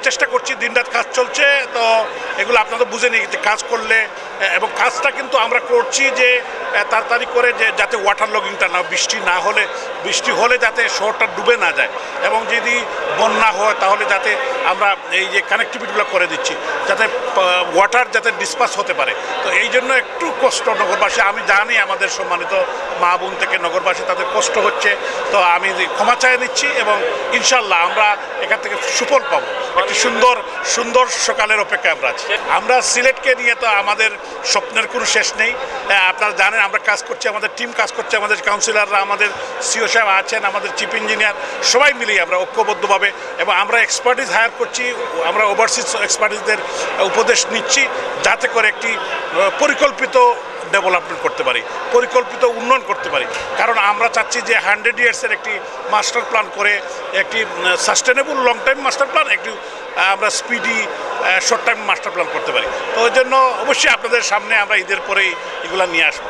চেষ্টা করছি, দিনরাত কাজ চলছে। তো এগুলো আপনারা বুঝে নিই যে কাজ করলে, এবং কাজটা কিন্তু আমরা করছি যে তাড়াতাড়ি করে, যে যাতে ওয়াটার লগিংটা না, বৃষ্টি হলে যাতে শহরটা ডুবে না যায়, এবং যদি বন্যা হয় তাহলে যাতে আমরা এই যে কানেক্টিভিটিগুলো করে দিচ্ছি, যাতে ওয়াটার যাতে ডিসপাস হতে পারে। তো এই জন্য একটু কষ্ট নগরবাসী, আমি জানি আমাদের সম্মানিত মা বোন থেকে নগরবাসী তাদের কষ্ট হচ্ছে। তো আমি ক্ষমা চাই নিচ্ছি, এবং ইনশাল্লাহ আমরা এখান থেকে সুফল পাবো। একটি সুন্দর সকালের অপেক্ষায় আমরা আছি। আমরা সিলেটকে নিয়ে তো আমাদের স্বপ্নের কোনো শেষ নেই। আপনারা জানেন আমরা কাজ করছি, আমাদের টিম কাজ করছে, আমাদের কাউন্সিলররা, আমাদের সিও সাহেব আছেন, আমাদের চিফ ইঞ্জিনিয়ার, সবাই মিলিয়ে আমরা ঐক্যবদ্ধভাবে, এবং আমরা এক্সপার্টিস হায়ার করছি, আমরা ওভারসিজ এক্সপার্টিসদের উপদেশ নিচ্ছি, যাতে করে একটি পরিকল্পিত ডেভেলপমেন্ট করতে পারি, পরিকল্পিত উন্নয়ন করতে পারি। কারণ আমরা চাচ্ছি যে 100 ইয়ার্সের একটি মাস্টার প্ল্যান করে, একটি sustainable long time master plan, একটি আমরা speedy short time master plan করতে পারি। তো ওই জন্য অবশ্যই আপনাদের সামনে আমরা ঈদের পরেই এগুলো নিয়ে আসবো।